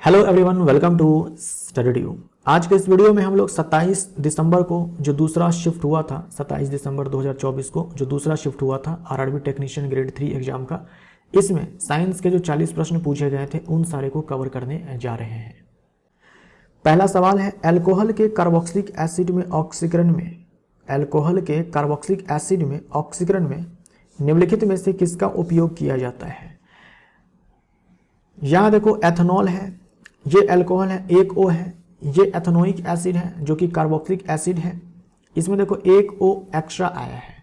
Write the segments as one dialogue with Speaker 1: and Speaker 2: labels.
Speaker 1: Hello everyone, welcome to study. आज के इस वीडियो में हम लोग 27 दिसंबर को जो दूसरा शिफ्ट हुआ था, 27 दिसंबर 2024 को जो दूसरा शिफ्ट हुआ था आरआरबी टेक्नीशियन ग्रेड 3 एग्जाम का, इसमें साइंस के जो 40 प्रश्न पूछे गए थे उन सारे को कवर करने जा रहे हैं। पहला सवाल है, अल्कोहल के कार्बोक्सिलिक एसिड में ऑक्सीकरण में निम्नलिखित में से किसका उपयोग किया जाता है। यहां देखो, एथेनॉल है, ये अल्कोहल है, एक O है, ये एथेनोइक एसिड है जो कि कार्बोक्सिलिक एसिड है। इसमें देखो एक O एक्स्ट्रा आया है,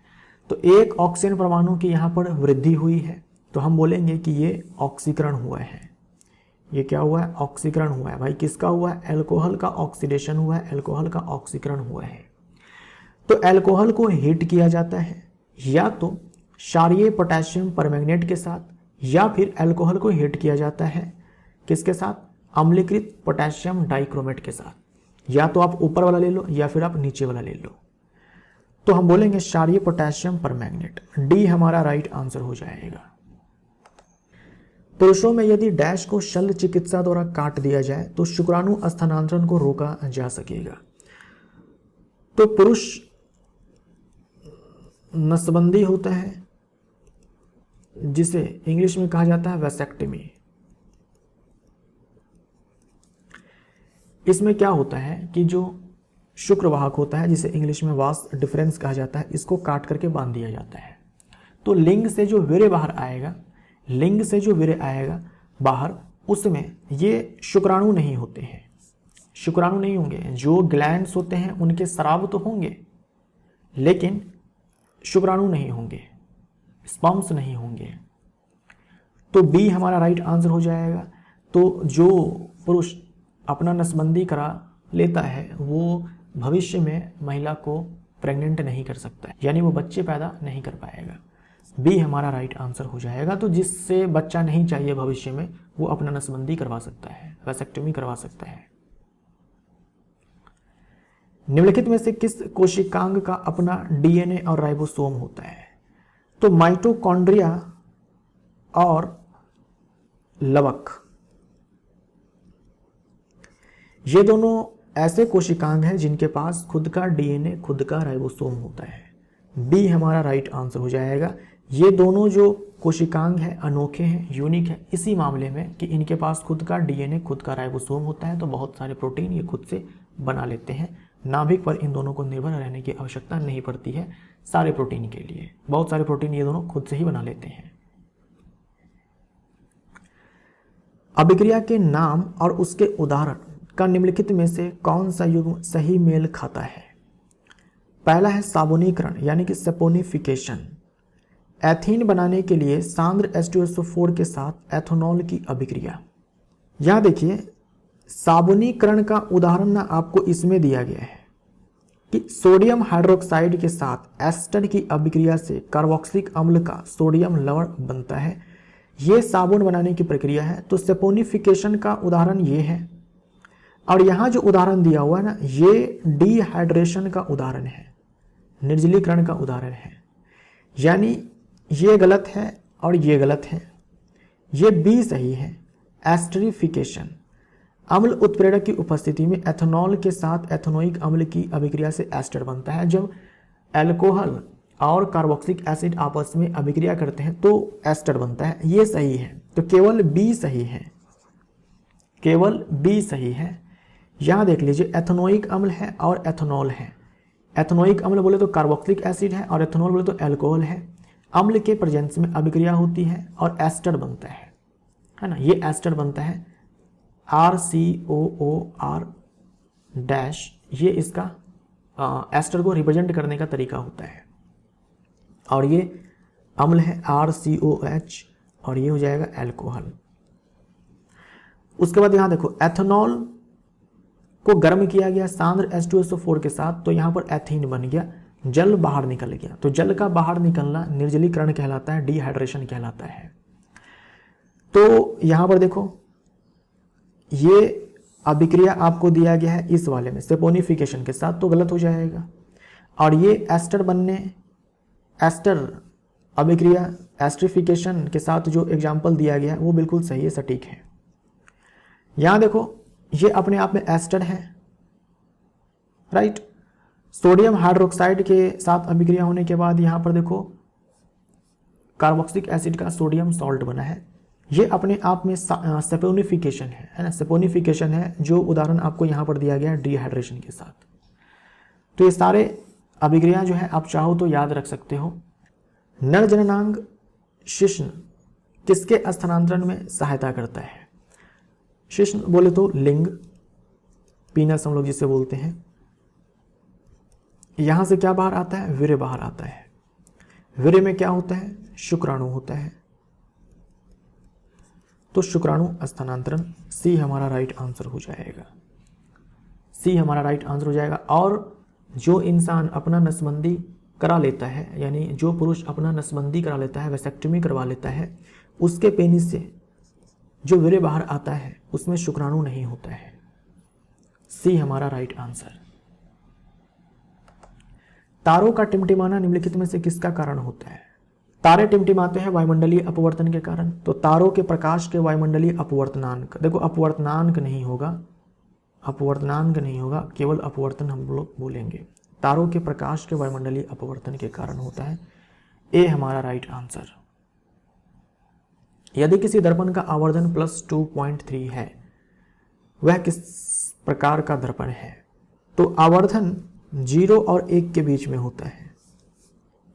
Speaker 1: तो एक ऑक्सीजन परमाणु की यहाँ पर वृद्धि हुई है, तो हम बोलेंगे कि ये ऑक्सीकरण हुआ है। ये क्या हुआ है? ऑक्सीकरण हुआ है। भाई किसका हुआ है? अल्कोहल का ऑक्सीडेशन हुआ है, अल्कोहल का ऑक्सीकरण हुआ है। तो अल्कोहल को हीट किया जाता है या तो क्षारीय पोटेशियम परमैंगनेट के साथ, या फिर अल्कोहल को हीट किया जाता है किसके साथ? अम्लीकृत पोटेशियम डाइक्रोमेट के साथ। या तो आप ऊपर वाला ले लो या फिर आप नीचे वाला ले लो। तो हम बोलेंगे क्षारीय पोटेशियम परमैंगनेट। डी हमारा राइट आंसर हो जाएगा। पुरुषों में यदि डैश को शल्य चिकित्सा द्वारा काट दिया जाए तो शुक्राणु स्थानांतरण को रोका जा सकेगा। तो पुरुष नसबंदी होता है जिसे इंग्लिश में कहा जाता है वैसेक्टमी। इसमें क्या होता है कि जो शुक्रवाहक होता है जिसे इंग्लिश में वास डिफरेंस कहा जाता है, इसको काट करके बांध दिया जाता है। तो लिंग से जो वीर्य बाहर आएगा, बाहर, उसमें ये शुक्राणु नहीं होते हैं, शुक्राणु नहीं होंगे। जो ग्लैंड्स होते हैं उनके स्राव तो होंगे लेकिन शुक्राणु नहीं होंगे, स्पर्म्स नहीं होंगे। तो बी हमारा राइट आंसर हो जाएगा। तो जो पुरुष अपना नसबंदी करा लेता है वो भविष्य में महिला को प्रेग्नेंट नहीं कर सकता है, यानी वो बच्चे पैदा नहीं कर पाएगा। बी हमारा राइट आंसर हो जाएगा। तो जिससे बच्चा नहीं चाहिए भविष्य में, वो अपना नसबंदी करवा सकता है, वैसेक्टमी करवा सकता है। निम्नलिखित में से किस कोशिकांग का अपना डीएनए और राइबोसोम होता है? तो माइटोकॉन्ड्रिया और लवक, ये दोनों ऐसे कोशिकांग हैं जिनके पास खुद का डीएनए, खुद का राइबोसोम होता है। बी हमारा राइट आंसर हो जाएगा। ये दोनों जो कोशिकांग हैं अनोखे हैं, यूनिक है इसी मामले में कि इनके पास खुद का डीएनए, खुद का राइबोसोम होता है, तो बहुत सारे प्रोटीन ये खुद से बना लेते हैं। नाभिक पर इन दोनों को निर्भर रहने की आवश्यकता नहीं पड़ती है सारे प्रोटीन के लिए। बहुत सारे प्रोटीन ये दोनों खुद से ही बना लेते हैं। अभिक्रिया के नाम और उसके उदाहरण का निम्नलिखित में से कौन सा युग्म सही मेल खाता है? पहला है साबुनीकरण यानी कि सपोनिफिकेशन। एथीन बनाने के लिए सांद्र H2SO4 के साथ एथेनॉल की अभिक्रिया। यहां देखिए, साबुनीकरण का उदाहरण ना आपको इसमें दिया गया है कि सोडियम हाइड्रोक्साइड के साथ एस्टर की अभिक्रिया से कार्बोक्सिलिक अम्ल का सोडियम लवण बनता है। यह साबुन बनाने की प्रक्रिया है। तो सपोनिफिकेशन का उदाहरण ये है। और यहां जो उदाहरण दिया हुआ है ना, ये डिहाइड्रेशन का उदाहरण है, निर्जलीकरण का उदाहरण है। यानी ये गलत है और ये गलत है। ये बी सही है, एस्टरिफिकेशन। अम्ल उत्प्रेरक की उपस्थिति में एथेनॉल के साथ एथेनोइक अम्ल की अभिक्रिया से एस्टर बनता है। जब अल्कोहल और कार्बोक्सिलिक एसिड आपस में अभिक्रिया करते हैं तो एस्टर बनता है। ये सही है, तो केवल बी सही है, केवल बी सही है। यहां देख लीजिए, एथेनोइक अम्ल है और एथेनॉल है। एथेनोइक अम्ल बोले तो कार्बोक्सिलिक एसिड है और एथेनॉल बोले तो अल्कोहल है। अम्ल के प्रेजेंस में अभिक्रिया होती है और एस्टर बनता है ना। ये एस्टर बनता है RCOOR डैश, ये इसका एस्टर को रिप्रेजेंट करने का तरीका होता है। और ये अम्ल है RCOH और ये हो जाएगा अल्कोहल। उसके बाद यहां देखो, एथेनॉल को गर्म किया गया सांद्र H2SO4 के साथ, तो यहां पर एथीन बन गया, जल बाहर निकल गया। तो जल का बाहर निकलना निर्जलीकरण कहलाता है, डिहाइड्रेशन कहलाता है। तो यहां पर देखो, ये अभिक्रिया आपको दिया गया है इस वाले में सपोनिफिकेशन के साथ, तो गलत हो जाएगा। और ये एस्टर अभिक्रिया एस्ट्रिफिकेशन के साथ जो एग्जाम्पल दिया गया है वो बिल्कुल सही है, सटीक है। यहां देखो ये अपने आप में एस्टर है, राइट। सोडियम हाइड्रोक्साइड के साथ अभिक्रिया होने के बाद यहां पर देखो कार्बोक्सिलिक एसिड का सोडियम सॉल्ट बना है। ये अपने आप में सेपोनिफिकेशन है ना, सेपोनिफिकेशन है, जो उदाहरण आपको यहां पर दिया गया है डिहाइड्रेशन के साथ। तो ये सारे अभिक्रिया जो है आप चाहो तो याद रख सकते हो। नर जननांग शिश्न किसके स्थानांतरण में सहायता करता है? शिश्न बोले तो लिंग, पीनस हम लोग जिसे बोलते हैं। यहां से क्या बाहर आता है? वीर्य बाहर आता है। वीर्य में क्या होता है? शुक्राणु होता है। तो शुक्राणु स्थानांतरण, सी हमारा राइट आंसर हो जाएगा। सी हमारा राइट आंसर हो जाएगा। और जो इंसान अपना नसबंदी करा लेता है, यानी जो पुरुष अपना नसबंदी करा लेता है, वैसेक्टमी करवा लेता है, उसके पेनिस से जो वीर्य बाहर आता है उसमें शुक्राणु नहीं होता है। सी हमारा राइट आंसर। तारों का टिमटिमाना निम्नलिखित में से किसका कारण होता है? तारे टिमटिमाते हैं वायुमंडलीय अपवर्तन के कारण। तो तारों के प्रकाश के वायुमंडलीय अपवर्तनांक, देखो अपवर्तनांक नहीं होगा, अपवर्तनांक नहीं होगा, केवल अपवर्तन हम लोग बोलेंगे। तारों के प्रकाश के वायुमंडलीय अपवर्तन के कारण होता है। ए हमारा राइट आंसर। यदि किसी दर्पण का आवर्धन +2.3 है, वह किस प्रकार का दर्पण है? तो आवर्धन 0 और 1 के बीच में होता है।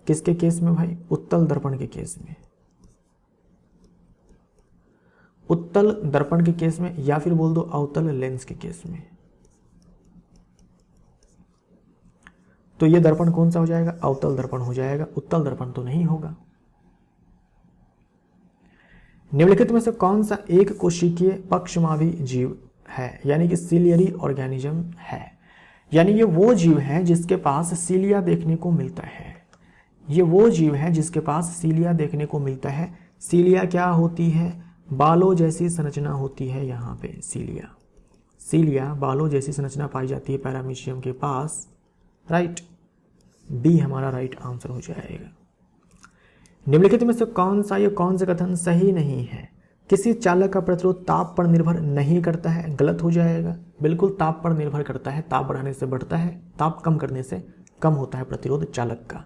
Speaker 1: किसके केस में भाई? उत्तल दर्पण के केस में। उत्तल दर्पण के केस में, या फिर बोल दो अवतल लेंस के केस में। तो ये दर्पण कौन सा हो जाएगा? अवतल दर्पण हो जाएगा, उत्तल दर्पण तो नहीं होगा। निम्नलिखित में से कौन सा एक कोशिकीय पक्षमावी जीव है, यानी कि सीलियरी ऑर्गेनिज्म है? यानी ये वो जीव है जिसके पास सीलिया देखने को मिलता है। ये वो जीव है जिसके पास सीलिया देखने को मिलता है। सीलिया क्या होती है? बालों जैसी संरचना होती है यहाँ पे। सीलिया बालों जैसी संरचना पाई जाती है पैरामीशियम के पास, राइट। बी हमारा राइट आंसर हो जाएगा। निम्नलिखित में से कौन सा या कौन सा कथन सही नहीं है? किसी चालक का प्रतिरोध ताप पर निर्भर नहीं करता है, गलत हो जाएगा। बिल्कुल ताप पर निर्भर करता है, ताप बढ़ाने से बढ़ता है, ताप कम करने से कम होता है प्रतिरोध चालक का।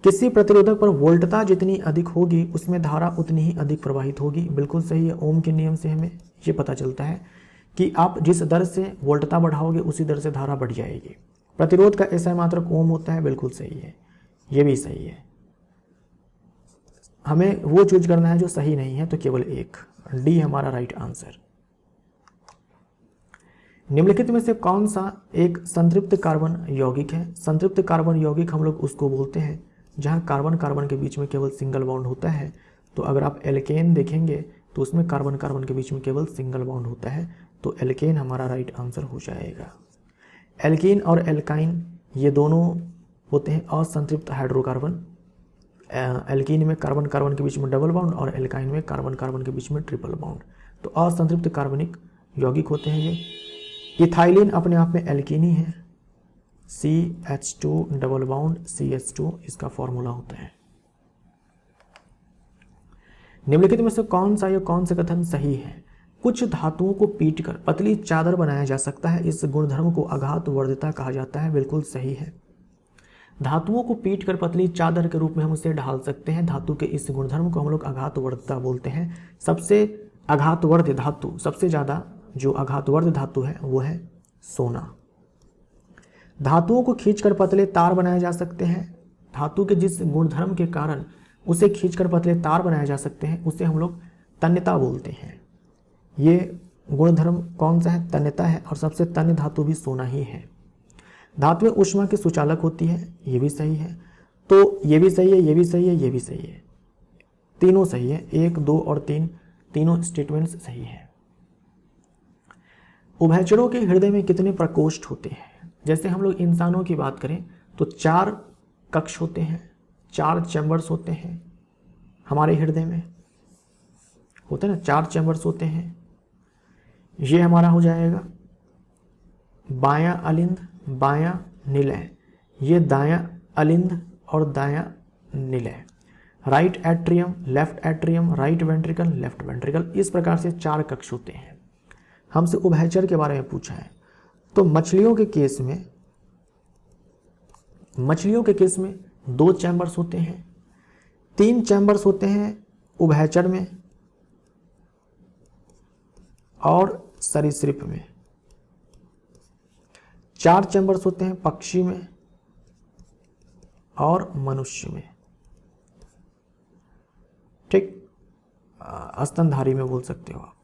Speaker 1: किसी प्रतिरोधक पर वोल्टता जितनी अधिक होगी उसमें धारा उतनी ही अधिक प्रवाहित होगी, बिल्कुल सही है। ओम के नियम से हमें ये पता चलता है कि आप जिस दर से वोल्टता बढ़ाओगे उसी दर से धारा बढ़ जाएगी। प्रतिरोध का ऐसा मात्रक ओम होता है, बिल्कुल सही है, ये भी सही है। हमें वो चूज करना है जो सही नहीं है, तो केवल एक, डी हमारा राइट आंसर। निम्नलिखित में से कौन सा एक संतृप्त कार्बन यौगिक है? संतृप्त कार्बन यौगिक हम लोग उसको बोलते हैं जहां कार्बन कार्बन के बीच में केवल सिंगल बॉन्ड होता है। तो अगर आप एल्केन देखेंगे तो उसमें कार्बन कार्बन के बीच में केवल सिंगल बॉन्ड होता है। तो एल्केन हमारा राइट आंसर हो जाएगा। एल्कीन और एल्काइन ये दोनों होते हैं असंतृप्त हाइड्रोकार्बन। एल्कीन में कार्बन कार्बन के बीच में डबल बॉन्ड और एल्काइन में कार्बन कार्बन के बीच में ट्रिपल बॉन्ड। तो असंतृप्त कार्बनिक यौगिक होते हैं ये। इथाइलिन अपने आप में एल्कीन ही है, CH2 डबल बॉन्ड CH2 इसका फॉर्मूला होता है। निम्नलिखित में से कौन सा या कौन सा कथन सही है? कुछ धातुओं को पीटकर पतली चादर बनाया जा सकता है, इस गुणधर्म को आघात वर्धिता कहा जाता है, बिल्कुल सही है। धातुओं को पीटकर पतली चादर के रूप में हम उसे ढाल सकते हैं। धातु के इस गुणधर्म को हम लोग आघात वर्धिता बोलते हैं। सबसे आघातवर्ध धातु, सबसे ज्यादा जो आघातवर्ध धातु है वो है सोना। धातुओं को खींचकर पतले तार बनाए जा सकते हैं। धातु के जिस गुणधर्म के कारण उसे खींचकर पतले तार बनाए जा सकते हैं उसे हम लोग तन्यता बोलते हैं। ये गुणधर्म कौन सा है? तन्यता है। और सबसे तन्य धातु भी सोना ही है। धातुएं ऊष्मा की सुचालक होती है, ये भी सही है। तो ये भी सही है, ये भी सही है, ये भी सही है, तीनों सही है। 1, 2 और 3 तीनों स्टेटमेंट्स सही है। उभयचरों के हृदय में कितने प्रकोष्ठ होते हैं? जैसे हम लोग इंसानों की बात करें तो 4 कक्ष होते हैं, 4 चैम्बर्स होते हैं हमारे हृदय में, होते हैं ना, 4 चैम्बर्स होते हैं। ये हमारा हो जाएगा बायां अलिंद, बायां निलय, ये दायां अलिंद और दायां निलय। Right atrium, left atrium, right ventricle, left ventricle, इस प्रकार से 4 कक्ष होते हैं हमसे उभयचर के बारे में पूछा है, तो मछलियों के केस में 2 चैम्बर्स होते हैं, 3 चैम्बर्स होते हैं उभयचर में और सरीसृप में, 4 चैम्बर्स होते हैं पक्षी में और मनुष्य में। ठीक, स्तनधारी में बोल सकते हो आप।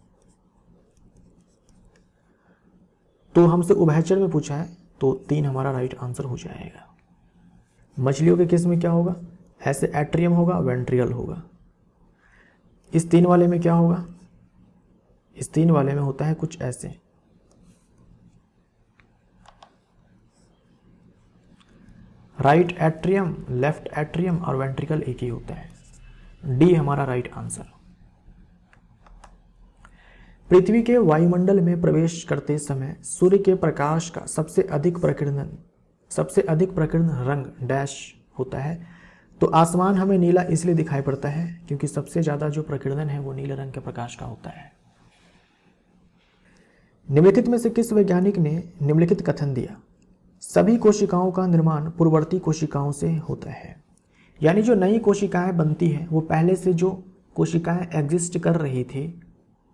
Speaker 1: तो हमसे उभयचर में पूछा है तो 3 हमारा राइट आंसर हो जाएगा। मछलियों के केस में क्या होगा, ऐसे एट्रियम होगा, वेंट्रियल होगा। इस 3 वाले में क्या होगा, इस 3 वाले में होता है कुछ ऐसे, राइट एट्रियम, लेफ्ट एट्रियम और वेंट्रिकल एक ही होता है। डी हमारा राइट आंसर। पृथ्वी के वायुमंडल में प्रवेश करते समय सूर्य के प्रकाश का सबसे अधिक प्रकीर्णन रंग डैश होता है। तो आसमान हमें नीला इसलिए दिखाई पड़ता है क्योंकि सबसे ज़्यादा जो प्रकीर्णन है वो नीले रंग के प्रकाश का होता है। निम्नलिखित में से किस वैज्ञानिक ने निम्नलिखित कथन दिया, सभी कोशिकाओं का निर्माण पूर्ववर्ती कोशिकाओं से होता है। यानी जो नई कोशिकाएं बनती हैं वो पहले से जो कोशिकाएं एग्जिस्ट कर रही थी,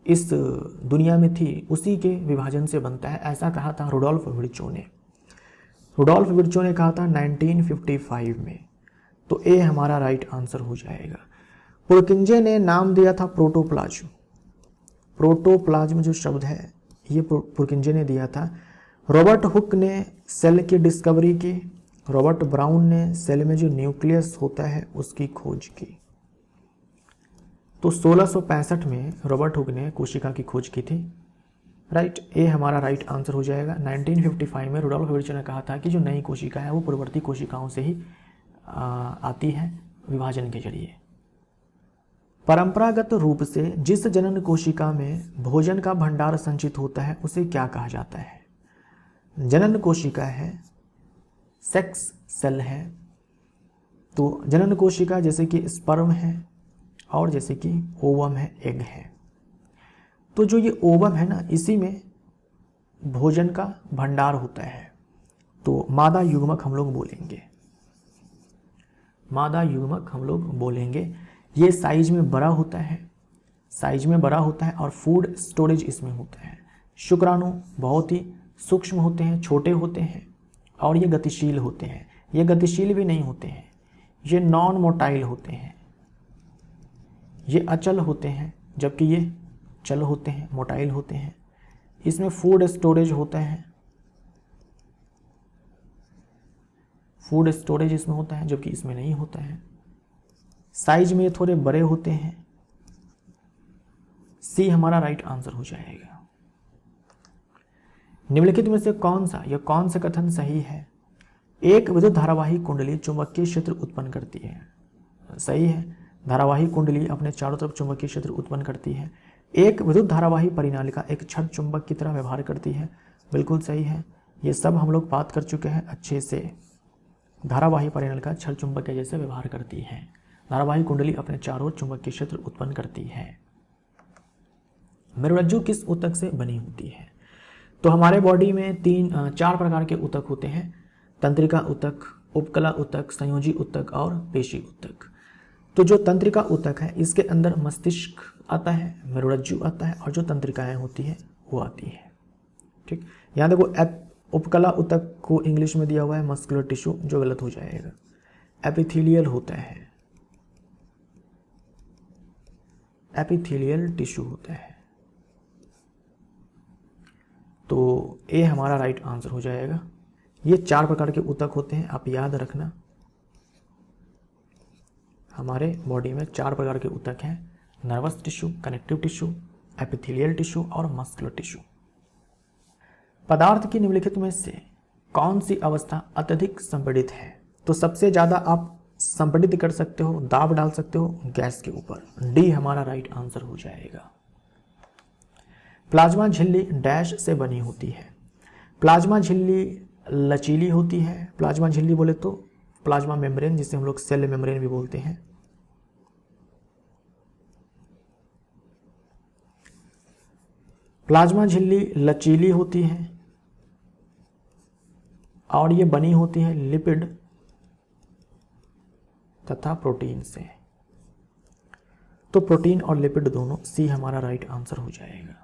Speaker 1: इस दुनिया में थी, उसी के विभाजन से बनता है। ऐसा कहा था रुडोल्फ विर्चो ने। रुडोल्फ विर्चो ने कहा था 1955 में। तो ए हमारा राइट आंसर हो जाएगा। पुरकिंजे ने नाम दिया था प्रोटोप्लाज्म। प्रोटोप्लाज्म जो शब्द है ये पुरकिंजे ने दिया था। रॉबर्ट हुक ने सेल की डिस्कवरी की। रॉबर्ट ब्राउन ने सेल में जो न्यूक्लियस होता है उसकी खोज की। तो 1665 में रॉबर्ट हुक ने कोशिका की खोज की थी। राइट, ए हमारा राइट आंसर हो जाएगा। 1955 में रुडोल्फ विर्चो ने कहा था कि जो नई कोशिका है वो पूर्ववर्ती कोशिकाओं से ही आती है विभाजन के जरिए। परंपरागत रूप से जिस जनन कोशिका में भोजन का भंडार संचित होता है उसे क्या कहा जाता है? जनन कोशिका है, सेक्स सेल है। तो जनन कोशिका जैसे कि स्पर्म है और जैसे कि ओवम है, एग है। तो जो ये ओवम है ना, इसी में भोजन का भंडार होता है। तो मादा युग्मक हम लोग बोलेंगे, मादा युग्मक हम लोग बोलेंगे। ये साइज में बड़ा होता है, साइज में बड़ा होता है और फूड स्टोरेज इसमें होता है। शुक्राणु बहुत ही सूक्ष्म होते हैं, छोटे होते हैं और ये गतिशील होते हैं। ये गतिशील भी नहीं होते हैं, ये नॉन मोटाइल होते हैं, ये अचल होते हैं, जबकि ये चल होते हैं, मोटाइल होते हैं। इसमें फूड स्टोरेज होता है, फूड स्टोरेज इसमें होता है जबकि इसमें नहीं होता है। साइज में थोड़े बड़े होते हैं। सी हमारा राइट आंसर हो जाएगा। निम्नलिखित में से कौन सा कथन सही है? एक विद्युत धारावाही कुंडली चुंबकीय क्षेत्र उत्पन्न करती है। सही है, धारावाही कुंडली अपने चारों तरफ चुंबकीय क्षेत्र उत्पन्न करती है। एक विद्युत धारावाही परिनालिका एक छड़ चुंबक की तरह व्यवहार करती है। बिल्कुल सही है, ये सब हम लोग बात कर चुके हैं अच्छे से। धारावाही परिनालिका छड़ चुंबक के जैसे व्यवहार करती है। धारावाही कुंडली अपने चारों ओर चुंबकीय क्षेत्र उत्पन्न करती है। मेरुरज्जु किस ऊतक से बनी होती है? तो हमारे बॉडी में 4 प्रकार के ऊतक होते हैं, तंत्रिका ऊतक, उपकला ऊतक, संयोजी ऊतक और पेशी ऊतक। तो जो तंत्रिका ऊतक है इसके अंदर मस्तिष्क आता है, मेरुरज्जु आता है और जो तंत्रिकाएं होती हैं वो आती है। ठीक, यहाँ देखो उपकला ऊतक को इंग्लिश में दिया हुआ है मस्कुलर टिश्यू, जो गलत हो जाएगा। एपिथेलियल होता है, एपिथेलियल टिश्यू होता है। तो ए हमारा राइट आंसर हो जाएगा। ये 4 प्रकार के ऊतक होते हैं, आप याद रखना। हमारे बॉडी में 4 प्रकार के ऊतक हैं, nervous tissue, connective tissue, epithelial tissue और मस्कुलर टिश्यू। पदार्थ की निम्नलिखित में से कौन सी अवस्था अत्यधिक संपीड़ित है? तो सबसे ज़्यादा आप संपीड़ित कर सकते हो, दाब डाल सकते हो गैस के ऊपर। डी हमारा राइट आंसर हो जाएगा। प्लाज्मा झिल्ली डैश से बनी होती है। प्लाज्मा झिल्ली लचीली होती है। प्लाज्मा झिल्ली बोले तो प्लाज्मा मेम्ब्रेन, जिसे हम लोग सेल मेम्ब्रेन भी बोलते हैं। प्लाज्मा झिल्ली लचीली होती है और ये बनी होती है लिपिड तथा प्रोटीन से। तो प्रोटीन और लिपिड दोनों, सी हमारा राइट आंसर हो जाएगा।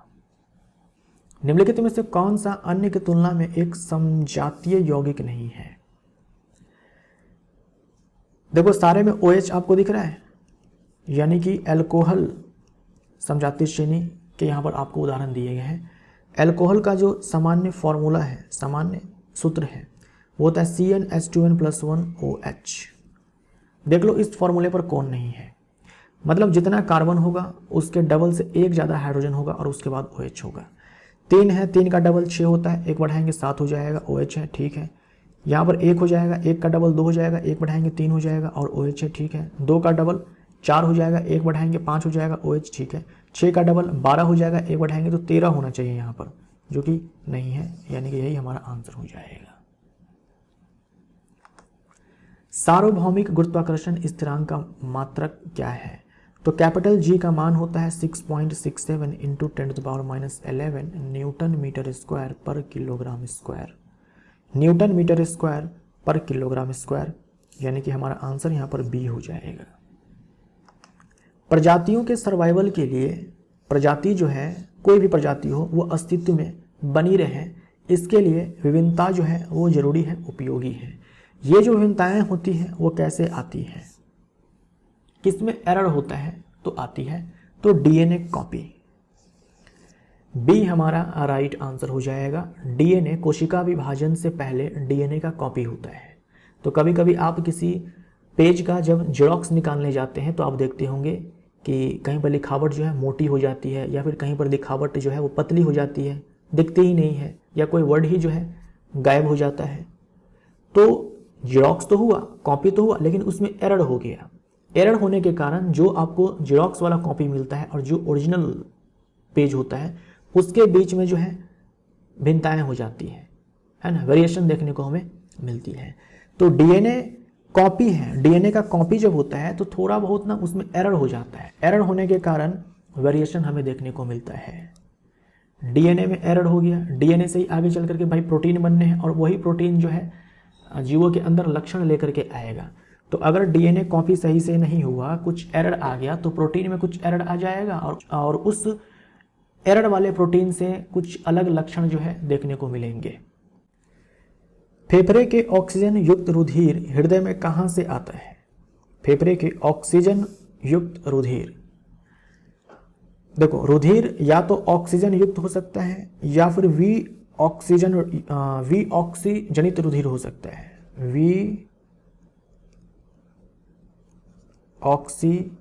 Speaker 1: निम्नलिखित में से कौन सा अन्य की तुलना में एक समजातीय यौगिक नहीं है? देखो सारे में OH आपको दिख रहा है, यानी कि अल्कोहल समजातीय श्रेणी के यहाँ पर आपको उदाहरण दिए गए हैं। अल्कोहल का जो सामान्य फॉर्मूला है, सामान्य सूत्र है, वो होता है CnH2n+1OH। देख लो इस फॉर्मूले पर कौन नहीं है, मतलब जितना कार्बन होगा उसके डबल से एक ज़्यादा हाइड्रोजन होगा और उसके बाद OH होगा। 3 है, 3 का डबल 6 होता है, एक बढ़ाएंगे 7 हो जाएगा, OH है, ठीक है। यहाँ पर 1 हो जाएगा, 1 का डबल 2 हो जाएगा, 1 बढ़ाएंगे 3 हो जाएगा और OH है, ठीक है। 2 का डबल 4 हो जाएगा, 1 बढ़ाएंगे 5 हो जाएगा, OH, ठीक है। 6 का डबल 12 हो जाएगा, 1 बढ़ाएंगे तो 13 होना चाहिए यहाँ पर, जो कि नहीं है, यानी कि यही हमारा आंसर हो जाएगा। सार्वभौमिक गुरुत्वाकर्षण स्थिरांक का मात्रक क्या है? तो कैपिटल G का मान होता है 6.67 into 10⁻11 newton metre square per kilogram square. Newton metre square per kilogram square, यानी कि हमारा आंसर यहाँ पर बी हो जाएगा। प्रजातियों के सर्वाइवल के लिए, प्रजाति जो है, कोई भी प्रजाति हो वो अस्तित्व में बनी रहे, इसके लिए विभिन्नता जो है वो जरूरी है, उपयोगी है। ये जो विभिन्नताएं होती हैं वो कैसे आती हैं, किसमें एरर होता है तो आती है, तो डीएनए कॉपी। बी हमारा राइट आंसर हो जाएगा। डीएनए कोशिका विभाजन से पहले डीएनए का कॉपी होता है। तो कभी कभी आप किसी पेज का जब जेरोक्स निकालने जाते हैं तो आप देखते होंगे कि कहीं पर लिखावट जो है मोटी हो जाती है, या फिर कहीं पर लिखावट जो है वो पतली हो जाती है, दिखती ही नहीं है, या कोई वर्ड ही जो है गायब हो जाता है। तो जेरोक्स तो हुआ, कॉपी तो हुआ, लेकिन उसमें एरर हो गया। एरर होने के कारण जो आपको जेरोक्स वाला कॉपी मिलता है और जो ओरिजिनल पेज होता है उसके बीच में जो है भिन्नताएं हो जाती है ना, वेरिएशन देखने को हमें मिलती है। तो डीएनए कॉपी है, डीएनए का कॉपी जब होता है तो थोड़ा बहुत ना उसमें एरर हो जाता है। एरर होने के कारण वेरिएशन हमें देखने को मिलता है। डीएनए में एरर हो गया, डीएनए से ही आगे चल करके भाई प्रोटीन बनने हैं, और वही प्रोटीन जो है जीवों के अंदर लक्षण लेकर के आएगा। तो अगर डीएनए कॉपी सही से नहीं हुआ, कुछ एरर आ गया, तो प्रोटीन में कुछ एरर आ जाएगा और उस एरर वाले प्रोटीन से कुछ अलग लक्षण जो है देखने को मिलेंगे। फेफड़े के ऑक्सीजन युक्त रुधिर हृदय में कहाँ से आता है? फेफड़े के ऑक्सीजन युक्त रुधिर, देखो रुधिर या तो ऑक्सीजन युक्त हो सकता है या फिर वी ऑक्सीजनित रुधिर हो सकता है। वी ऑक्सीजनित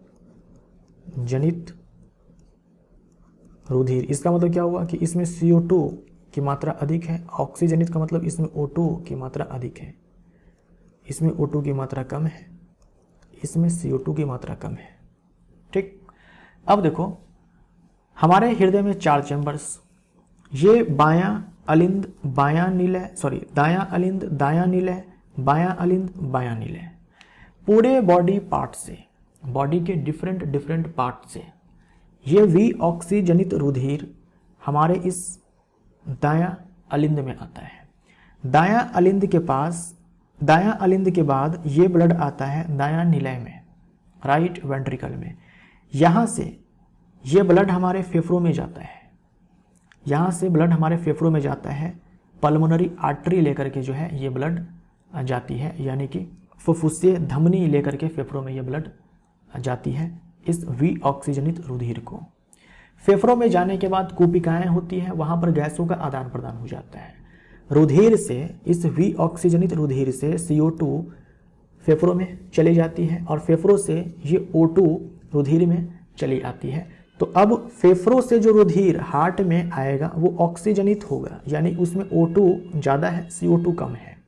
Speaker 1: रुधिर, इसका मतलब क्या हुआ कि इसमें CO2 की मात्रा अधिक है। ऑक्सीजनित का मतलब इसमें O2 की मात्रा अधिक है, इसमें O2 की मात्रा कम है, इसमें CO2 की मात्रा कम है। ठीक, अब देखो हमारे हृदय में 4 चैम्बर्स, ये दायां अलिंद बायां निलय, बायां अलिंद बायां निलय, पूरे बॉडी पार्ट से, बॉडी के डिफरेंट पार्ट से ये वी ऑक्सीजनित रुधिर हमारे इस दायां अलिंद में आता है। दायां अलिंद के बाद ये ब्लड आता है दायां निलय में, राइट वेंट्रिकल में। यहाँ से ये ब्लड हमारे फेफड़ों में जाता है, यहाँ से ब्लड हमारे फेफड़ों में जाता है, पल्मोनरी आर्टरी लेकर के जो है ये ब्लड जाती है, यानी कि फुफ्फुसीय धमनी लेकर के फेफड़ों में ये ब्लड जाती है, इस वी ऑक्सीजनित रुधिर को। फेफड़ों में जाने के बाद कूपिकाएं होती हैं, वहाँ पर गैसों का आदान प्रदान हो जाता है। रुधिर से, इस वी ऑक्सीजनित रुधिर से CO2 फेफड़ों में चली जाती है और फेफड़ों से ये O2 रुधिर में चली आती है। तो अब फेफड़ों से जो रुधिर हार्ट में आएगा वो ऑक्सीजनित होगा, यानी उसमें O2 ज़्यादा है, CO2 कम है।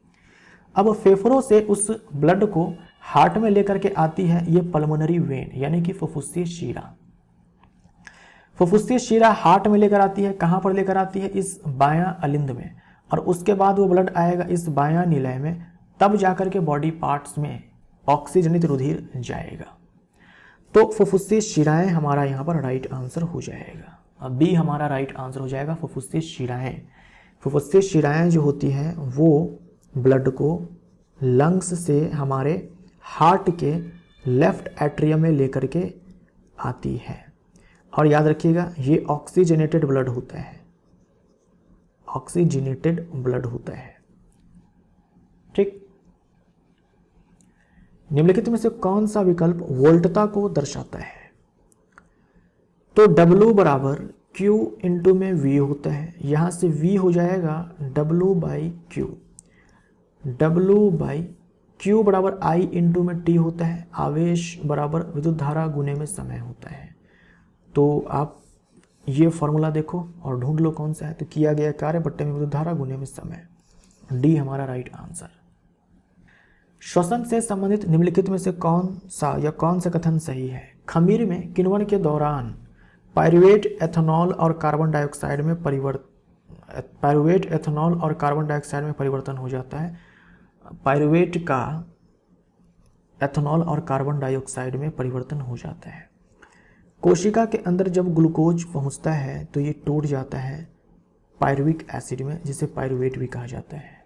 Speaker 1: अब फेफड़ों से उस ब्लड को हार्ट में लेकर के आती है ये पल्मोनरी वेन, यानी कि फुफ्फुसीय शिरा। फुफ्फुसीय शिरा हार्ट में लेकर आती है, कहाँ पर लेकर आती है? इस बायां अलिंद में, और उसके बाद वो ब्लड आएगा इस बायां निलय में, तब जाकर के बॉडी पार्ट्स में ऑक्सीजनित रुधिर जाएगा। तो फुफ्फुसीय शिराएं हमारा यहाँ पर राइट आंसर हो जाएगा। बी हमारा राइट आंसर हो जाएगा। फुफ्फुसीय शिराएं, फुफ्फुसीय शिराएं जो होती हैं वो ब्लड को लंग्स से हमारे हार्ट के लेफ्ट एट्रियम में लेकर के आती है। और याद रखिएगा ये ऑक्सीजनेटेड ब्लड होता है, ऑक्सीजनेटेड ब्लड होता है। ठीक, निम्नलिखित में से कौन सा विकल्प वोल्टता को दर्शाता है? तो W बराबर Q इंटू में V होता है, यहां से V हो जाएगा W by Q, W by Q बराबर I इंटू में T होता है, आवेश बराबर विद्युत धारा गुने में समय होता है। तो आप ये फॉर्मूला देखो और ढूंढ लो कौन सा है। तो किया गया कार्य बट्टे में विद्युत धारा गुने में समय, डी हमारा राइट आंसर। श्वसन से संबंधित निम्नलिखित में से कौन सा कथन सही है? खमीर में किण्वन के दौरान पायरुवेट एथेनॉल और कार्बन डाइऑक्साइड में परिवर्तन हो जाता है। पायरुवेट का एथेनॉल और कार्बन डाइऑक्साइड में परिवर्तन हो जाता है। कोशिका के अंदर जब ग्लूकोज पहुंचता है तो ये टूट जाता है पायरुविक एसिड में, जिसे पायरुवेट भी कहा जाता है।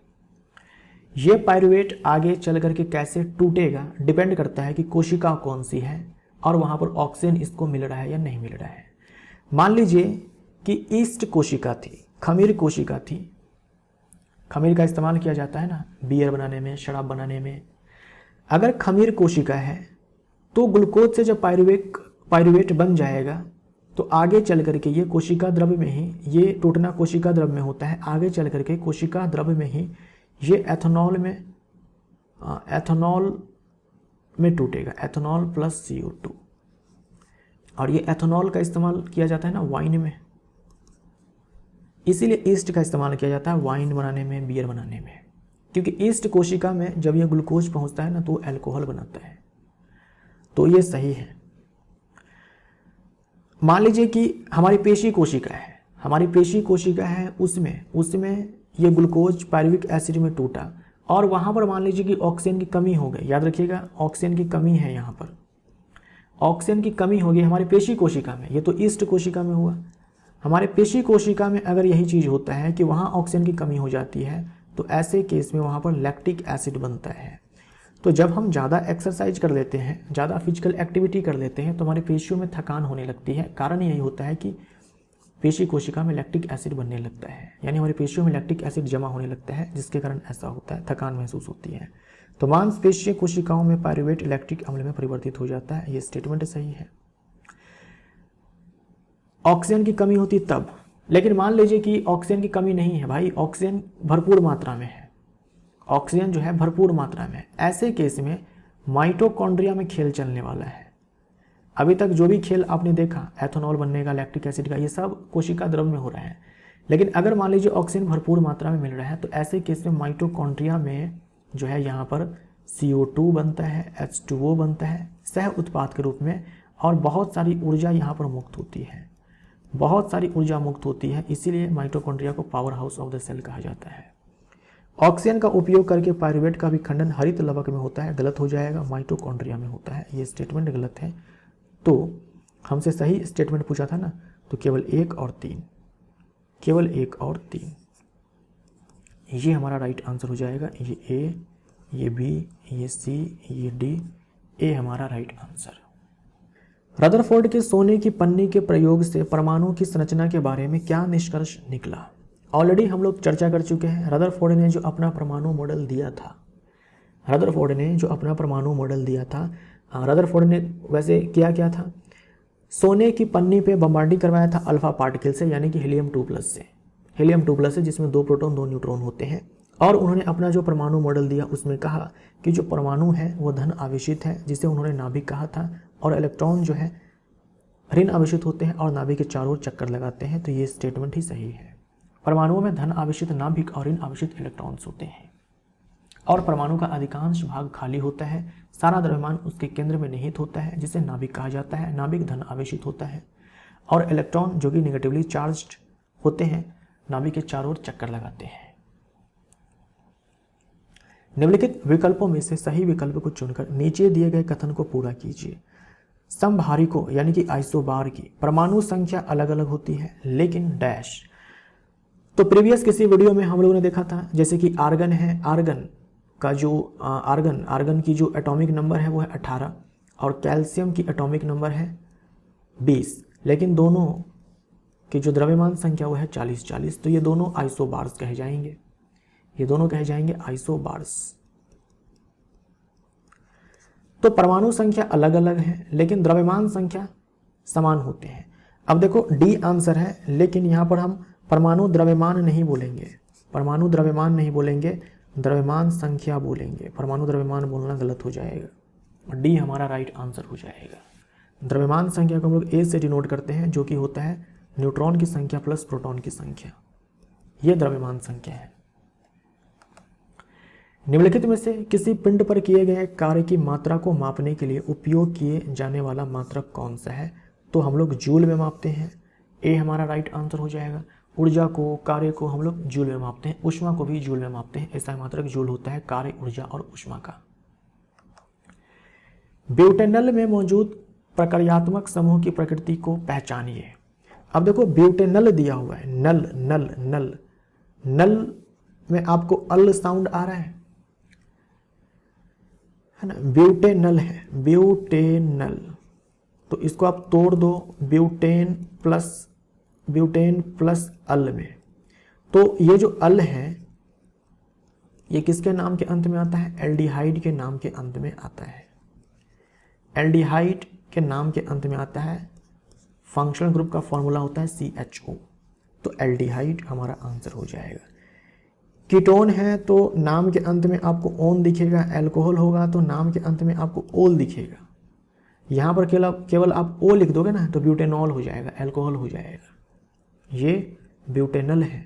Speaker 1: ये पायरुवेट आगे चल करके कैसे टूटेगा डिपेंड करता है कि कोशिका कौन सी है और वहां पर ऑक्सीजन इसको मिल रहा है या नहीं मिल रहा है। मान लीजिए कि ईस्ट कोशिका थी, खमीर कोशिका थी। खमीर का इस्तेमाल किया जाता है ना बियर बनाने में, शराब बनाने में। अगर खमीर कोशिका है तो ग्लूकोज से जब पायरुवेट बन जाएगा तो आगे चल करके ये कोशिका द्रव्य में ही, ये टूटना कोशिका द्रव्य में होता है, आगे चल करके कोशिका द्रव्य में ही ये एथेनॉल में टूटेगा, एथेनॉल प्लस CO2। और ये एथेनॉल का इस्तेमाल किया जाता है ना वाइन में, इसीलिए ईस्ट का इस्तेमाल किया जाता है वाइन बनाने में, बियर बनाने में, क्योंकि ईस्ट कोशिका में जब ये ग्लूकोज पहुंचता है ना तो अल्कोहल बनाता है। तो ये सही है। मान लीजिए कि हमारी पेशी कोशिका है, उसमें ये ग्लूकोज पायरुविक एसिड में टूटा और वहां पर मान लीजिए कि ऑक्सीजन की कमी हो गई। याद रखिएगा ऑक्सीजन की कमी है, यहाँ पर ऑक्सीजन की कमी होगी हमारी पेशी कोशिका में। ये तो ईस्ट कोशिका में हुआ। हमारे पेशी कोशिका में अगर यही चीज़ होता है कि वहाँ ऑक्सीजन की कमी हो जाती है तो ऐसे केस में वहाँ पर लैक्टिक एसिड बनता है। तो जब हम ज़्यादा एक्सरसाइज कर लेते हैं, ज़्यादा फिजिकल एक्टिविटी कर लेते हैं तो हमारी पेशियों में थकान होने लगती है। कारण यही होता है कि पेशी कोशिका में लैक्टिक एसिड बनने लगता है, यानी हमारी पेशियों में लैक्टिक एसिड जमा होने लगता है, जिसके कारण ऐसा होता है, थकान महसूस होती है। तो मांसपेशीय कोशिकाओं में पायरुवेट लैक्टिक अम्ल में परिवर्तित हो जाता है। ये स्टेटमेंट सही है। ऑक्सीजन की कमी होती तब, लेकिन मान लीजिए कि ऑक्सीजन की कमी नहीं है भाई, ऑक्सीजन भरपूर मात्रा में है, ऑक्सीजन जो है भरपूर मात्रा में। ऐसे केस में माइटोकॉन्ड्रिया में खेल चलने वाला है। अभी तक जो भी खेल आपने देखा एथेनॉल बनने का, लैक्टिक एसिड का, ये सब कोशिका द्रव्य में हो रहा है। लेकिन अगर मान लीजिए ऑक्सीजन भरपूर मात्रा में मिल रहा है तो ऐसे केस में माइटोकॉन्ड्रिया में जो है यहाँ पर CO2 बनता है, H2O बनता है सह उत्पाद के रूप में, और बहुत सारी ऊर्जा यहाँ पर मुक्त होती है, बहुत सारी ऊर्जा मुक्त होती है। इसीलिए माइटोकॉन्ड्रिया को power house of the cell कहा जाता है। ऑक्सीजन का उपयोग करके पायरुवेट का भी खंडन हरित लवक में होता है, गलत हो जाएगा, माइटोकॉन्ड्रिया में होता है। ये स्टेटमेंट गलत है। तो हमसे सही स्टेटमेंट पूछा था ना, तो केवल 1 और 3, केवल 1 और 3, ये हमारा राइट आंसर हो जाएगा। ये A, ये B, ये C, ये D, A हमारा राइट आंसर। रदरफोर्ड के सोने की पन्नी के प्रयोग से परमाणु की संरचना के बारे में क्या निष्कर्ष निकला? ऑलरेडी हम लोग चर्चा कर चुके हैं। रदरफोर्ड ने जो अपना परमाणु मॉडल दिया था, रदरफोर्ड ने वैसे किया क्या था, सोने की पन्नी पे बम्बार्डिंग करवाया था अल्फा पार्टिकल से, यानी कि हीलियम 2+ से, जिसमें 2 प्रोटॉन 2 न्यूट्रॉन होते हैं। और उन्होंने अपना जो परमाणु मॉडल दिया उसमें कहा कि जो परमाणु है वो धन आवेशित है, जिसे उन्होंने नाभिक कहा था, और इलेक्ट्रॉन जो है ऋण आवेशित होते हैं और नाभिक के चारों ओर चक्कर लगाते हैं। तो ये स्टेटमेंट ही सही है। परमाणुओं में धन आवेशित नाभिक और ऋण आवेशित इलेक्ट्रॉन्स होते हैं, और परमाणु का अधिकांश भाग खाली होता है। सारा द्रव्यमान उसके केंद्र में निहित होता है, जिसे नाभिक कहा जाता है। नाभिक धन आवेशित होता है, और इलेक्ट्रॉन जो कि निगेटिवली चार्ज्ड होते हैं नाभिक के चारों ओर चक्कर लगाते हैं। निम्नलिखित विकल्पों में से सही विकल्प को चुनकर नीचे दिए गए कथन को पूरा कीजिए। समभारिकों यानी कि आइसोबार की परमाणु संख्या अलग अलग होती है लेकिन डैश। तो प्रीवियस किसी वीडियो में हम लोगों ने देखा था जैसे कि आर्गन है, आर्गन का जो आर्गन की जो एटॉमिक नंबर है वो है 18 और कैल्शियम की एटॉमिक नंबर है 20, लेकिन दोनों की जो द्रव्यमान संख्या वो है 40। तो ये दोनों आइसोबार्स कहे जाएंगे, ये दोनों कहे जाएंगे आइसोबार्स। तो परमाणु संख्या अलग अलग है लेकिन द्रव्यमान संख्या समान होते हैं। अब देखो डी आंसर है, लेकिन यहाँ पर हम परमाणु द्रव्यमान नहीं बोलेंगे, परमाणु द्रव्यमान नहीं बोलेंगे, द्रव्यमान संख्या बोलेंगे। परमाणु द्रव्यमान बोलना गलत हो जाएगा और डी हमारा राइट आंसर हो जाएगा। द्रव्यमान संख्या को हम लोग ए से डिनोट करते हैं जो कि होता है न्यूट्रॉन की संख्या प्लस प्रोटॉन की संख्या, ये द्रव्यमान संख्या है। निम्नलिखित में से किसी पिंड पर किए गए कार्य की मात्रा को मापने के लिए उपयोग किए जाने वाला मात्रक कौन सा है? तो हम लोग जूल में मापते हैं, ए हमारा राइट आंसर हो जाएगा। ऊर्जा को, कार्य को हम लोग जूल में मापते हैं, ऊष्मा को भी जूल में मापते हैं। ऐसा मात्रक जूल होता है कार्य, ऊर्जा और ऊष्मा का। ब्यूटेनल में मौजूद प्रक्रियात्मक समूह की प्रकृति को पहचानिए। अब देखो ब्यूटेनल दिया हुआ है, नल नल नल नल में आपको अल साउंड आ रहा है ना, ब्यूटेनल है, ब्यूटेनल। तो इसको आप तोड़ दो ब्यूटेन प्लस अल में। तो ये जो अल है ये किसके नाम के अंत में आता है? एल्डिहाइड के नाम के अंत में आता है, एल्डिहाइड के नाम के अंत में आता है। फंक्शनल ग्रुप का फॉर्मूला होता है CHO, तो एल्डिहाइड हमारा आंसर हो जाएगा। कीटोन है तो नाम के अंत में आपको ओन दिखेगा, एल्कोहल होगा तो नाम के अंत में आपको ओल दिखेगा। यहाँ पर केवल आप ओ लिख दोगे ना तो ब्यूटेनॉल हो जाएगा, एल्कोहल हो जाएगा। ये ब्यूटेनल है।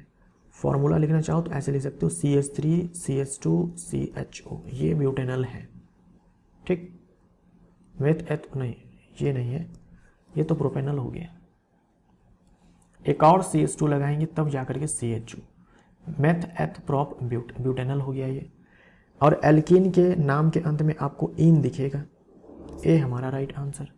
Speaker 1: फॉर्मूला लिखना चाहो तो ऐसे लिख सकते हो CH3 CH2 CHO, ये ब्यूटेनल है। ठीक, मेथ एथ नहीं, ये नहीं है, ये तो प्रोपेनल हो गया। एक और CH2 लगाएंगे तब जाकर के CHO, meth eth prop butanal हो गया ये। और एल्कीन के नाम के अंत में आपको इन दिखेगा, ए हमारा राइट आंसर।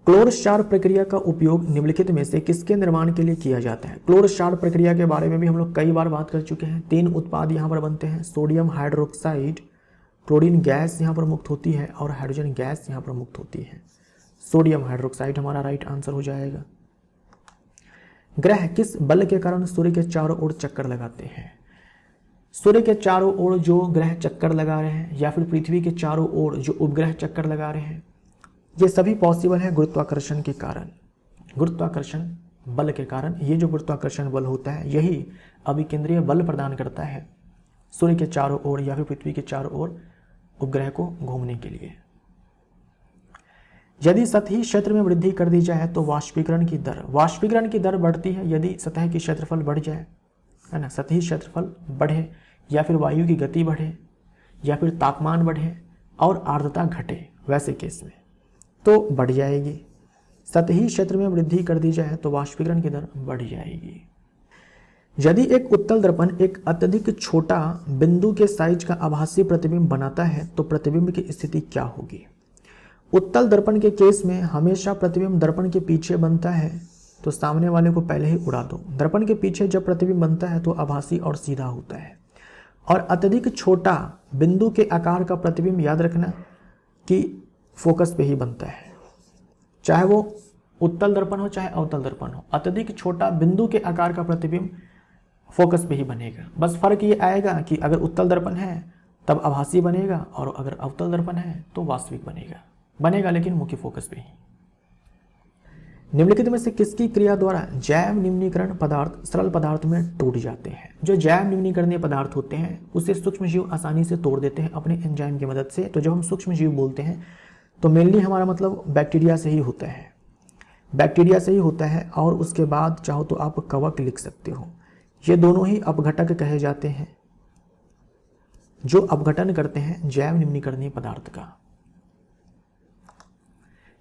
Speaker 1: क्लोरक्षार प्रक्रिया का उपयोग निम्नलिखित में से किसके निर्माण के लिए किया जाता है? क्लोरक्षार प्रक्रिया के बारे में भी हम लोग कई बार बात कर चुके हैं। 3 उत्पाद यहाँ पर बनते हैं, सोडियम हाइड्रोक्साइड, क्लोरीन गैस यहाँ पर मुक्त होती है और हाइड्रोजन गैस यहाँ पर मुक्त होती है। सोडियम हाइड्रोक्साइड हमारा राइट आंसर हो जाएगा। ग्रह किस बल के कारण सूर्य के चारों ओर चक्कर लगाते हैं? सूर्य के चारों ओर जो ग्रह चक्कर लगा रहे हैं या फिर पृथ्वी के चारों ओर जो उपग्रह चक्कर लगा रहे हैं, ये सभी पॉसिबल है गुरुत्वाकर्षण के कारण, गुरुत्वाकर्षण बल के कारण। ये जो गुरुत्वाकर्षण बल होता है यही अभिकेंद्रीय बल प्रदान करता है सूर्य के चारों ओर या फिर पृथ्वी के चारों ओर उपग्रह को घूमने के लिए। यदि सतही क्षेत्र में वृद्धि कर दी जाए तो वाष्पीकरण की दर बढ़ती है यदि सतह की क्षेत्रफल बढ़ जाए, है ना। सतही क्षेत्रफल बढ़े या फिर वायु की गति बढ़े या फिर तापमान बढ़े और आर्द्रता घटे, वैसे केस में तो बढ़ जाएगी। सतही क्षेत्र में वृद्धि कर दी जाए तो वाष्पीकरण की दर बढ़ जाएगी। यदि एक उत्तल दर्पण एक अत्यधिक छोटा बिंदु के साइज का आभासी प्रतिबिंब बनाता है तो प्रतिबिंब की स्थिति क्या होगी? उत्तल दर्पण के केस में हमेशा प्रतिबिंब दर्पण के पीछे बनता है, तो सामने वाले को पहले ही उड़ा दो। दर्पण के पीछे जब प्रतिबिंब बनता है तो आभासी और सीधा होता है। और अत्यधिक छोटा बिंदु के आकार का प्रतिबिंब याद रखना कि फोकस पे ही बनता है, चाहे वो उत्तल दर्पण हो चाहे अवतल दर्पण हो। अत्यधिक छोटा बिंदु के आकार का प्रतिबिंब फोकस पे ही बनेगा। बस फर्क ये आएगा कि अगर उत्तल दर्पण है तब आभासी बनेगा और अगर अवतल दर्पण है तो वास्तविक बनेगा, लेकिन मुख्य फोकस पे ही। निम्नलिखित में से किसकी क्रिया द्वारा जैव निम्नीकरण पदार्थ सरल पदार्थ में टूट जाते हैं? जो जैव निम्नीकरणीय पदार्थ होते हैं उसे सूक्ष्मजीव आसानी से तोड़ देते हैं अपने एंजाइम की मदद से। तो जब हम सूक्ष्मजीव बोलते हैं तो मेनली हमारा मतलब बैक्टीरिया से ही होता है, बैक्टीरिया से ही होता है। और उसके बाद चाहो तो आप कवक लिख सकते हो। ये दोनों ही अपघटक कहे जाते हैं जो अपघटन करते हैं जैव निम्नीकरणीय पदार्थ का।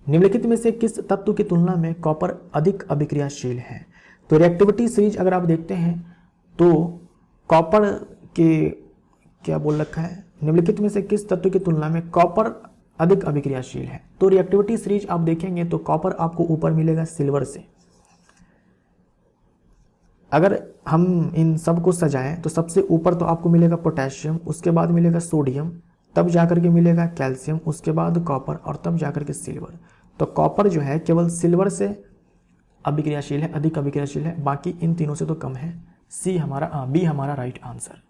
Speaker 1: निम्नलिखित में से किस तत्व की तुलना में कॉपर अधिक अभिक्रियाशील है? तो रिएक्टिविटी सीरीज अगर आप देखते हैं तो कॉपर के क्या बोल रखा है, निम्नलिखित में से किस तत्व की तुलना में कॉपर अधिक अभिक्रियाशील है। तो रिएक्टिविटी सीरीज आप देखेंगे तो कॉपर आपको ऊपर मिलेगा सिल्वर से। अगर हम इन सब को सजाएं तो सबसे ऊपर तो आपको मिलेगा पोटेशियम, उसके बाद मिलेगा सोडियम, तब जाकर के मिलेगा कैल्शियम, उसके बाद कॉपर और तब जाकर के सिल्वर। तो कॉपर जो है केवल सिल्वर से अभिक्रियाशील है, अधिक अभिक्रियाशील है, बाकी इन तीनों से तो कम है। बी हमारा राइट आंसर।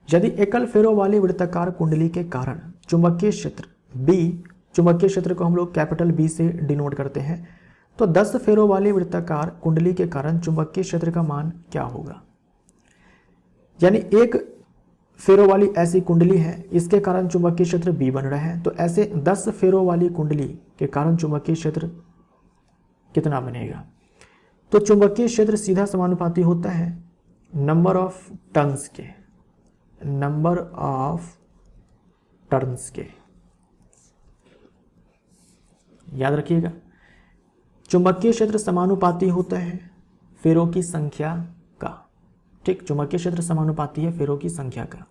Speaker 1: यदि एकल फेरो वाली वृत्ताकार कुंडली के कारण चुंबकीय क्षेत्र बी, चुंबकीय क्षेत्र को हम लोग कैपिटल बी से डिनोट करते हैं, तो 10 फेरो वाली वृत्ताकार कुंडली के कारण चुंबकीय क्षेत्र का मान क्या होगा। यानी एक फेरो वाली ऐसी कुंडली है, इसके कारण चुंबकीय क्षेत्र बी बन रहा है, तो ऐसे 10 फेरो वाली कुंडली के कारण चुंबकीय क्षेत्र कितना बनेगा। तो चुंबकीय क्षेत्र सीधा समानुपाती होता है नंबर ऑफ टर्न्स के, नंबर ऑफ टर्न्स के। याद रखिएगा, चुंबकीय क्षेत्र समानुपाती होता है फेरों की संख्या का। ठीक, चुंबकीय क्षेत्र समानुपाती है फेरों की संख्या का।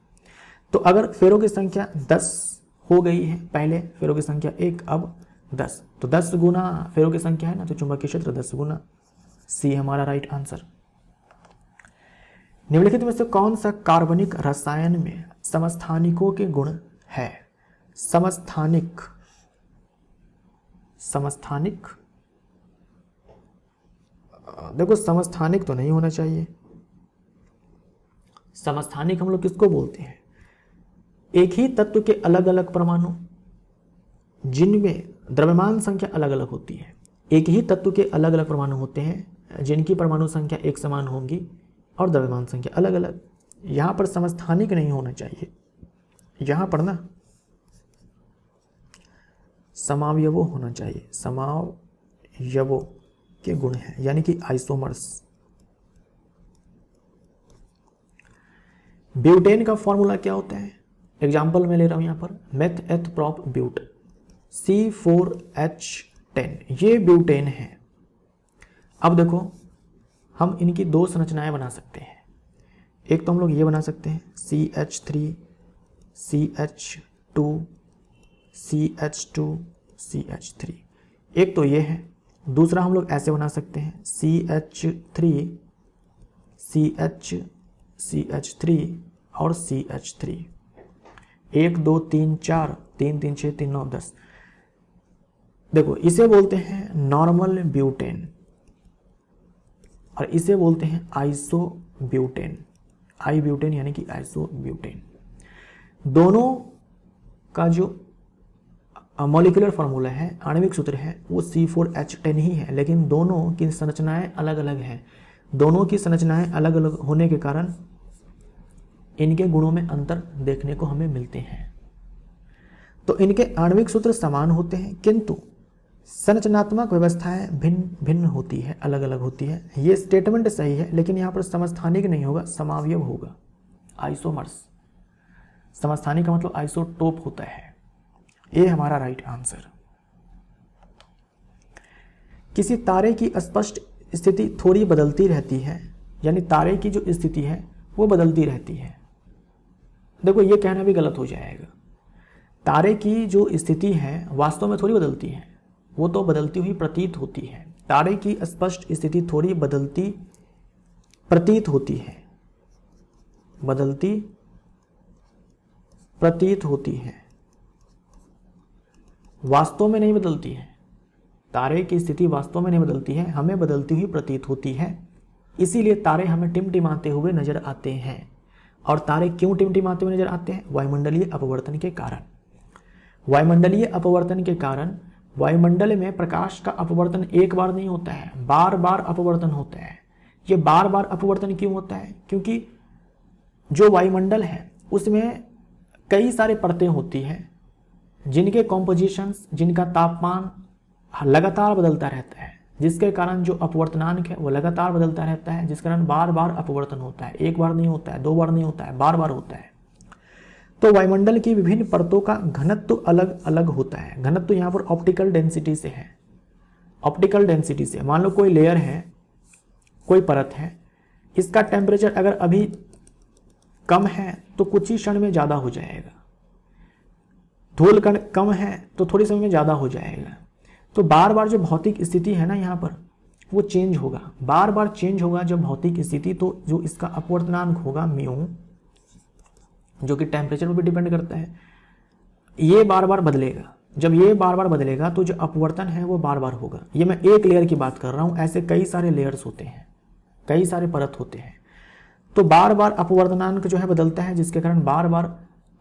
Speaker 1: तो अगर फेरों की संख्या 10 हो गई है, पहले फेरों की संख्या 1, अब 10, तो 10 गुना फेरों की संख्या है ना, तो चुंबकीय क्षेत्र 10 गुना। सी हमारा राइट आंसर। निम्नलिखित में से कौन सा कार्बनिक रसायन में समस्थानिकों के गुण है। समस्थानिक, समस्थानिक, देखो समस्थानिक तो नहीं होना चाहिए। समस्थानिक हम लोग किसको बोलते हैं, एक ही तत्व के अलग अलग परमाणु जिनमें द्रव्यमान संख्या अलग अलग होती है। एक ही तत्व के अलग अलग परमाणु होते हैं जिनकी परमाणु संख्या एक समान होगी और द्रव्यमान संख्या अलग अलग। यहां पर समस्थानिक नहीं होना चाहिए, यहां पर ना समावयवो होना चाहिए। समावयवो के गुण हैं, यानी कि आइसोमर्स। ब्यूटेन का फॉर्मूला क्या होता है, एग्जाम्पल मैं ले रहा हूं यहां पर, मेथ एथ प्रॉप ब्यूट C4H10, ये ब्यूटेन है। अब देखो हम इनकी दो संरचनाएं बना सकते हैं। एक तो हम लोग ये बना सकते हैं CH3 CH2 CH2 CH3, एक तो ये है। दूसरा हम लोग ऐसे बना सकते हैं CH3 CH CH3 और CH3, 1 2 3 4, 3 3 6 3 9 10। देखो इसे बोलते हैं नॉर्मल ब्यूटेन और इसे बोलते हैं आइसो ब्यूटेन। आई ब्यूटेन यानी कि आइसो ब्यूटेन। दोनों का जो मॉलिक्यूलर फार्मूला है, आणविक सूत्र है, वो C4H10 ही है, लेकिन दोनों की संरचनाएं अलग अलग हैं। दोनों की संरचनाएं अलग अलग होने के कारण इनके गुणों में अंतर देखने को हमें मिलते हैं। तो इनके आणविक सूत्र समान होते हैं किंतु संरचनात्मक व्यवस्थाएं भिन्न भिन्न होती है, अलग अलग होती है। ये स्टेटमेंट सही है, लेकिन यहाँ पर समस्थानिक नहीं होगा, समावयव होगा, आइसोमर्स। समस्थानिक का मतलब आइसोटोप होता है। ये हमारा राइट आंसर। किसी तारे की स्पष्ट स्थिति थोड़ी बदलती रहती है, यानी तारे की जो स्थिति है वो बदलती रहती है। देखो ये कहना भी गलत हो जाएगा, तारे की जो स्थिति है वास्तव में थोड़ी बदलती है, वो तो बदलती हुई प्रतीत होती है। तारे की स्पष्ट स्थिति थोड़ी बदलती प्रतीत होती है, बदलती प्रतीत होती है, वास्तव में नहीं बदलती है। तारे की स्थिति वास्तव में नहीं बदलती है, हमें बदलती हुई प्रतीत होती है। इसीलिए तारे हमें टिमटिमाते हुए नजर आते हैं। और तारे क्यों टिमटिमाते हुए नजर आते हैं, वायुमंडलीय अपवर्तन के कारण। वायुमंडलीय अपवर्तन के कारण वायुमंडल में प्रकाश का अपवर्तन एक बार नहीं होता है, बार बार अपवर्तन होता है। ये बार बार अपवर्तन क्यों होता है, क्योंकि जो वायुमंडल है उसमें कई सारे परतें होती हैं जिनके कॉम्पोजिशंस, जिनका तापमान लगातार बदलता रहता है, जिसके कारण जो अपवर्तनांक है वो लगातार बदलता रहता है, जिस कारण बार बार अपवर्तन होता है। एक बार नहीं होता है, 2 बार नहीं होता है, बार बार होता है। तो वायुमंडल की विभिन्न परतों का घनत्व अलग अलग होता है। घनत्व यहाँ पर ऑप्टिकल डेंसिटी से है, ऑप्टिकल डेंसिटी से। मान लो कोई लेयर है, कोई परत है, इसका टेम्परेचर अगर अभी कम है तो कुछ ही क्षण में ज़्यादा हो जाएगा। धूल कण कम है तो थोड़ी समय में ज़्यादा हो जाएगा। तो बार बार जो भौतिक स्थिति है ना यहाँ पर वो चेंज होगा, बार बार चेंज होगा जब भौतिक स्थिति, तो जो इसका अपवर्तनांक होगा म्यू, जो कि टेम्परेचर पर भी डिपेंड करता है, ये बार बार बदलेगा। जब ये बार बार बदलेगा तो जो अपवर्तन है वो बार बार होगा। ये मैं एक लेयर की बात कर रहा हूँ, ऐसे कई सारे लेयर्स होते हैं, कई सारे परत होते हैं। तो बार बार अपवर्तनांक जो है बदलता है, जिसके कारण बार बार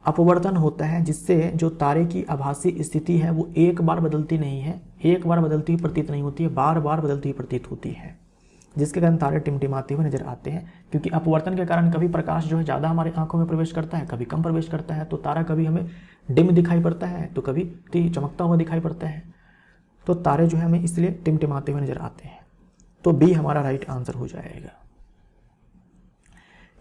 Speaker 1: अपवर्तन होता है, जिससे जो तारे की आभासी स्थिति है वो एक बार बदलती नहीं है, एक बार बदलती हुई प्रतीत नहीं होती है, बार बार बदलती हुई प्रतीत होती है, जिसके कारण तारे टिमटिमाते हुए नजर आते हैं। क्योंकि अपवर्तन के कारण कभी प्रकाश जो है ज़्यादा हमारी आंखों में प्रवेश करता है, कभी कम प्रवेश करता है, तो तारा कभी हमें डिम दिखाई पड़ता है तो कभी चमकता हुआ दिखाई पड़ता है। तो तारे जो है हमें इसलिए टिमटिमाते हुए नजर आते हैं। तो बी हमारा राइट आंसर हो जाएगा।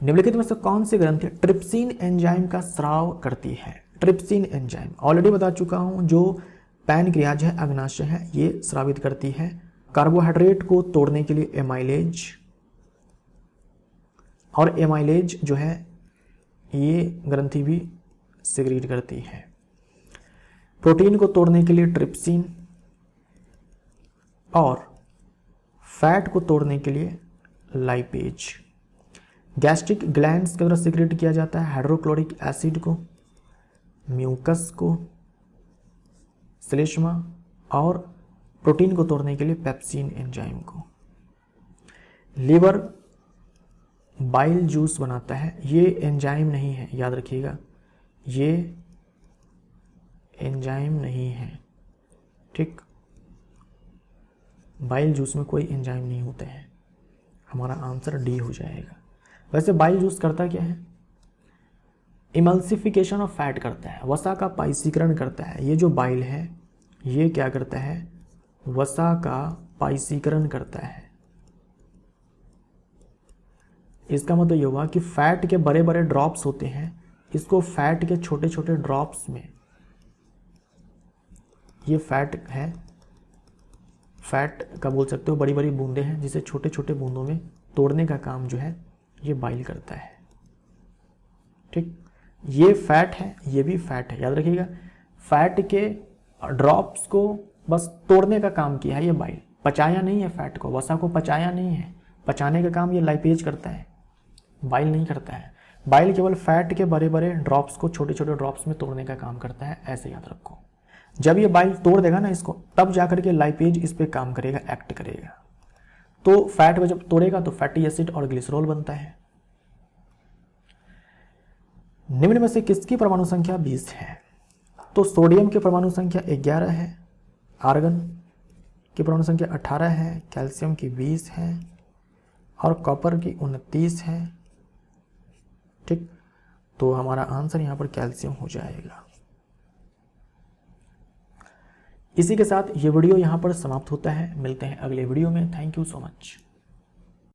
Speaker 1: निम्नलिखित में से कौन सी ग्रंथि ट्रिप्सिन एंजाइम का स्राव करती है? ट्रिप्सिन एंजाइम ऑलरेडी बता चुका हूं, जो पैनक्रियाज है, अग्नाशय है, ये स्रावित करती है। कार्बोहाइड्रेट को तोड़ने के लिए एमाइलेज, और एमाइलेज जो है ये ग्रंथि भी सिक्रीट करती है। प्रोटीन को तोड़ने के लिए ट्रिप्सिन, और फैट को तोड़ने के लिए लाइपेज। गैस्ट्रिक ग्लैंड्स के द्वारा सिक्रेट किया जाता है हाइड्रोक्लोरिक एसिड को, म्यूकस को, श्लेष्मा, और प्रोटीन को तोड़ने के लिए पेप्सिन एंजाइम को। लीवर बाइल जूस बनाता है, ये एंजाइम नहीं है, याद रखिएगा, ये एंजाइम नहीं है, ठीक। बाइल जूस में कोई एंजाइम नहीं होता है, हमारा आंसर डी हो जाएगा। वैसे बाइल जूस करता क्या है? इमल्सिफिकेशन ऑफ फैट करता है, वसा का पाइसीकरण करता है। ये जो बाइल है ये क्या करता है? वसा का पाइसीकरण करता है। इसका मतलब ये हुआ कि फैट के बड़े बड़े ड्रॉप्स होते हैं, इसको फैट के छोटे छोटे ड्रॉप्स में, ये फैट है, फैट का बोल सकते हो, बड़ी बड़ी बूंदे हैं, जिसे छोटे छोटे बूंदों में तोड़ने का काम जो है ये बाइल करता है, ठीक। ये फैट है, ये भी फैट है, याद रखिएगा। फैट के ड्रॉप्स को बस तोड़ने का काम किया है ये बाइल, पचाया नहीं है फैट को, वसा को पचाया नहीं है। पचाने का काम ये लाइपेज करता है, बाइल नहीं करता है। बाइल केवल फैट के बड़े बड़े ड्रॉप्स को छोटे छोटे ड्रॉप्स में तोड़ने का काम करता है, ऐसे याद रखो। जब ये बाइल तोड़ देगा ना इसको, तब जाकर के लाइपेज इस पे काम करेगा, एक्ट करेगा। तो फैट को जब तोड़ेगा तो फैटी एसिड और ग्लिसरॉल बनता है। निम्न में से किसकी परमाणु संख्या 20 है? तो सोडियम की परमाणु संख्या 11 है, आर्गन की परमाणु संख्या 18 है, कैल्शियम की 20 है, और कॉपर की 29 है, ठीक। तो हमारा आंसर यहां पर कैल्शियम हो जाएगा। इसी के साथ ये वीडियो यहां पर समाप्त होता है। मिलते हैं अगले वीडियो में। Thank you so much.